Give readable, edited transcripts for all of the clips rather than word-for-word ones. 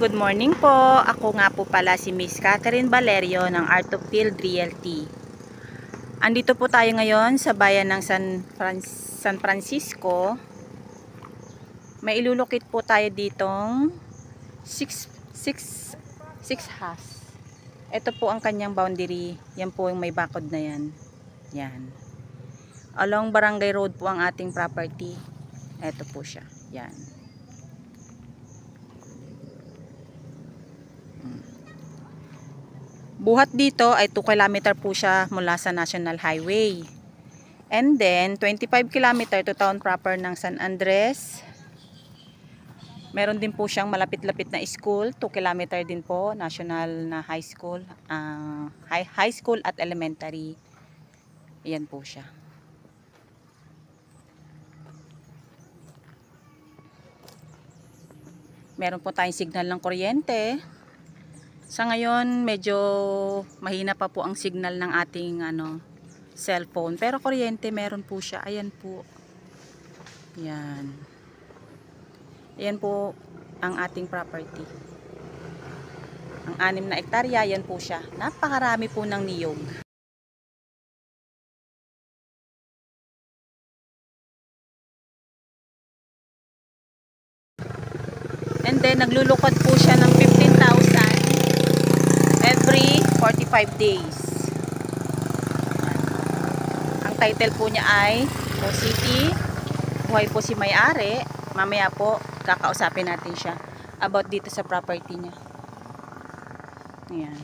good morning po. Ako nga po pala si Miss Catherine Valerio ng Art of Field Realty. Andito po tayo ngayon sa bayan ng San Francisco. May ilulukit po tayo ditong 6 has. Ito po ang kanyang boundary. Yan po yung may bakod na yan. Yan. Along Barangay Road po ang ating property. Ito po siya. Yan. Buhat dito ay 2 km po siya mula sa National Highway. And then, 25 km to town proper ng San Andres. Meron din po siyang malapit-lapit na school. 2 km din po, national na high school. High school at elementary. Ayan po siya. Meron po tayong signal ng kuryente. Sa ngayon, medyo mahina pa po ang signal ng ating cellphone. Pero kuryente, meron po siya. Ayan po. Yan. Ayan po ang ating property. Ang 6 na hektarya, yan po siya. Napakarami po ng niyog. And then, naglulukod po siya ng 15,000 every 45 days. Ang title po niya ay Po City. Buhay po si may-ari. Mamaya po, kakausapin natin siya about dito sa property niya. Ayan.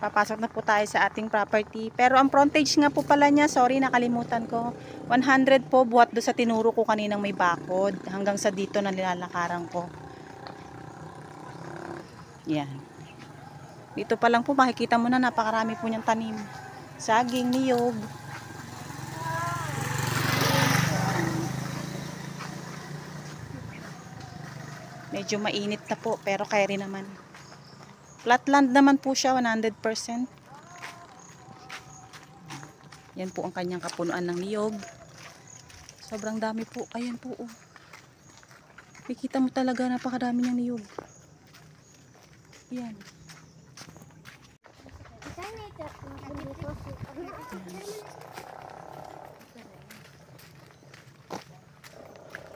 Papasok na po tayo sa ating property. Pero ang frontage nga po pala niya, sorry, nakalimutan ko. 100 po, buhat do sa tinuro ko kaninang may bakod. Hanggang sa dito na nilalakaran ko. Yan. Dito pa lang po, makikita mo na napakarami po niyang tanim. Saging, niyog. Medyo mainit na po, pero kaya rin naman. Flatland naman po siya, 100%. Yan po ang kanyang kapunuan ng niyog. Sobrang dami po. Ayan po. Oh. Makikita mo talaga napakadami niyang niyog. Yan.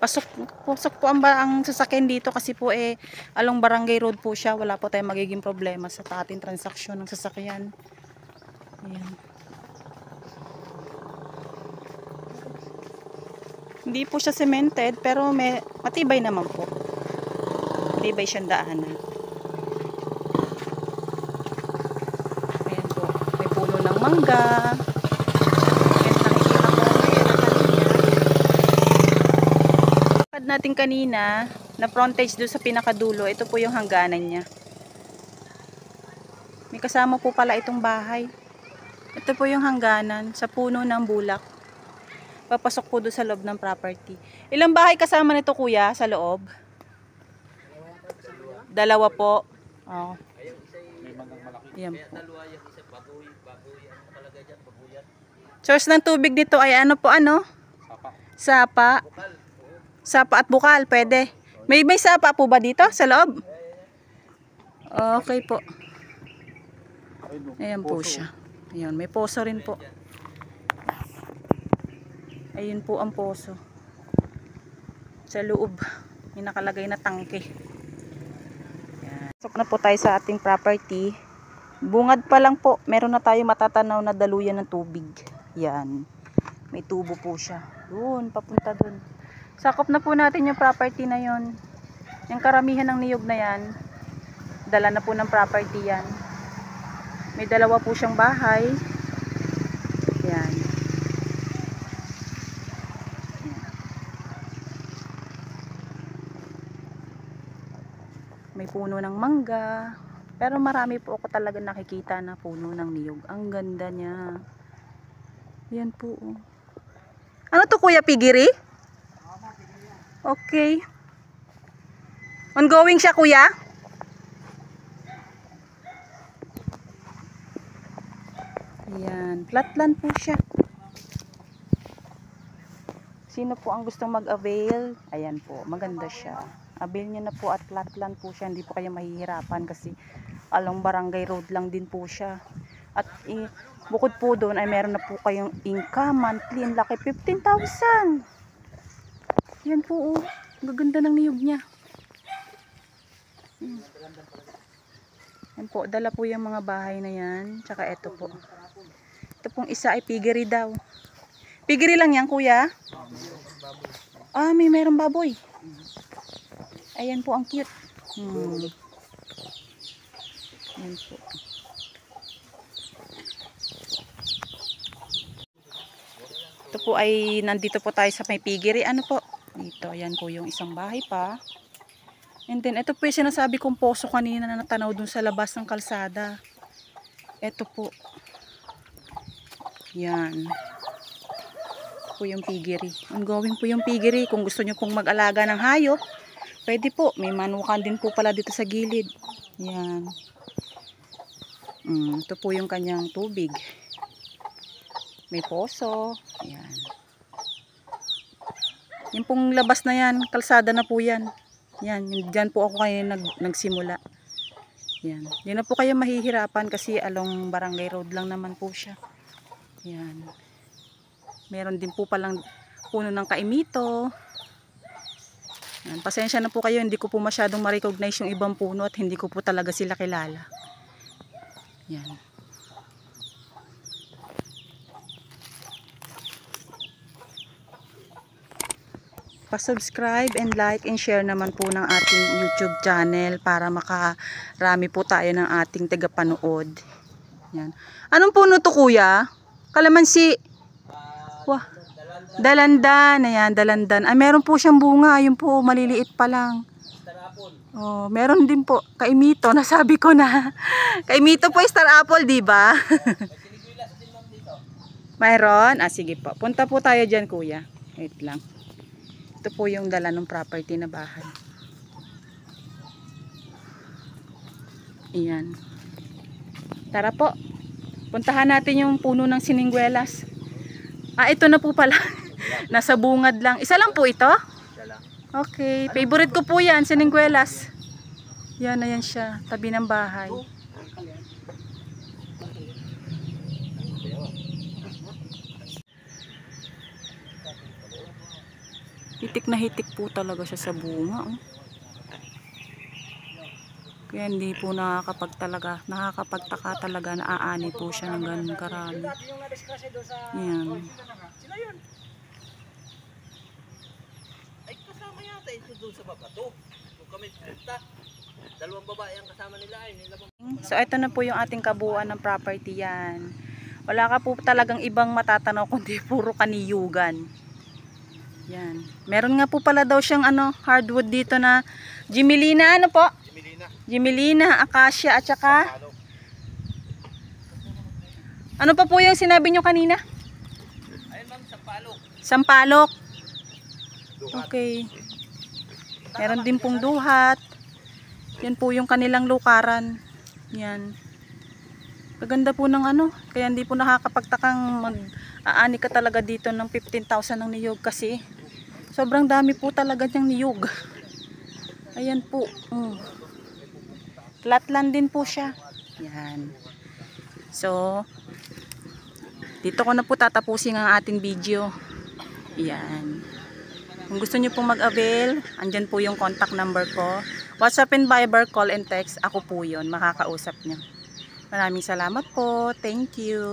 Pasok po ang sasakyan dito kasi po along Barangay Road po siya. Wala po tayong magiging problema sa ating transaksyon ng sasakyan. Ayan. Hindi po siya cemented pero matibay naman po. Matibay siyang daanan. Ayan po. May puno ng mangga. Natin kanina na frontage doon sa pinakadulo, ito po yung hangganan niya. May kasama po pala itong bahay. Ito po yung hangganan sa puno ng bulak. Papasok po doon sa loob ng property. Ilang bahay kasama nito kuya sa loob? 2 po. Oh. Yan po. Source ng tubig dito ay ano po Sapa. Sapa at bukal, pwede. May sapa po ba dito sa loob? Okay po. Ayan po siya. Ayan, may poso rin po. Ayun po ang poso. Sa loob, may nakalagay na tangke. Ayan. Pasok na po tayo sa ating property. Bungad pa lang po, meron na tayo matatanaw na daluyan ng tubig. Yan. May tubo po siya. Doon, papunta doon. Sakop na po natin yung property na yon. Yung karamihan ng niyog na yan, dala na po ng property yan. May 2 po siyang bahay. Yan. May puno ng mangga. Pero marami po ako talaga nakikita na puno ng niyog. Ang ganda niya. Yan po. Ano to kuya, pigiri? Okay. Ongoing siya kuya? Ayan. Flatland po siya. Sino po ang gustong mag-avail? Ayan po. Maganda siya. Abil nyo na po at flatland po siya. Hindi po kayo mahihirapan kasi along barangay road lang din po siya. At bukod po doon ay meron na po kayong income monthly. Ang laki, 15,000. Yan po oh. Gaganda ng niyog niya. Yan po, dala po yung mga bahay na yan. Tsaka ito po. Ito pong isa ay piggery daw. Piggery lang yan, kuya? Ah, may mayroong baboy. Ayan po, ang cute. Ayan po. Ito po ay, nandito po tayo sa may piggery. Ano po? Dito, ayan po yung isang bahay pa. And then, ito po yung sinasabi kong poso kanina na natanaw dun sa labas ng kalsada. Ito po. Yan. Po yung piggery. Ongoing po yung piggery. Kung gusto nyo pong mag-alaga ng hayop, pwede po. May manukan din po pala dito sa gilid. Yan. Ito po yung kanyang tubig. May poso. Yan. Yung pong labas na yan, kalsada na po yan. Yan, dyan po ako kayo nagsimula. Yan. Hindi na po kayo mahihirapan kasi along barangay road lang naman po siya. Yan. Meron din po palang puno ng kaimito. Yan. Pasensya na po kayo, hindi ko po masyadong ma-recognize yung ibang puno at hindi ko po talaga sila kilala. Yan. Pa-subscribe and like and share naman po ng ating YouTube channel para makarami po tayo ng ating tagapanood. Yan. Anong puno to, kuya? Kalamansi. Wah. Dalandan. Ayan, dalandan. Ay, meron po siyang bunga. Ayun po, maliliit pa lang. Oh, meron din po. Kaimito, nasabi ko na. Kaimito po, star apple, di ba? Mayroon? Ah, sige po. Punta po tayo dyan, kuya. Wait lang. Ito po yung dala ng property na bahay. Ayan. Tara po. Puntahan natin yung puno ng siningwelas. Ah, ito na po pala. Nasa bungad lang. Isa lang po ito? Isa lang. Okay. Favorite ko po yan, siningwelas. Yan, ayan siya. Tabi ng bahay. Hitik na hitik po talaga siya sa bunga. Oh. Kaya hindi po nakakapagtaka talaga na aani po siya ng ganun karami. Yan. Ay, kasama yata ito doon sa babato. Kung kami punta, dalawang babae ang kasama nila. So ito na po yung ating kabuuan ng property yan. Wala ka po talagang ibang matatanaw kundi puro kaniyugan. Yan. Meron nga po pala daw siyang hardwood dito na Jimelina, ano po? Jimelina, acacia at saka ano pa po yung sinabi nyo kanina? Ayun ma'am, sampalok. Sampalok. Okay. Meron din pong duhat. Yan po yung kanilang lukaran. Yan. Maganda po ng kaya hindi po nakakapagtakang mag-aani ka talaga dito ng 15,000 ng niyog kasi sobrang dami po talaga niyang niyog. Ayan po. Flatland din po siya. Yan. So, dito ko na po tatapusin ang ating video. Yan. Kung gusto niyo pong mag-avail, andyan po yung contact number ko. WhatsApp and Viber, call and text. Ako po yun. Makakausap niyo. Maraming salamat po. Thank you.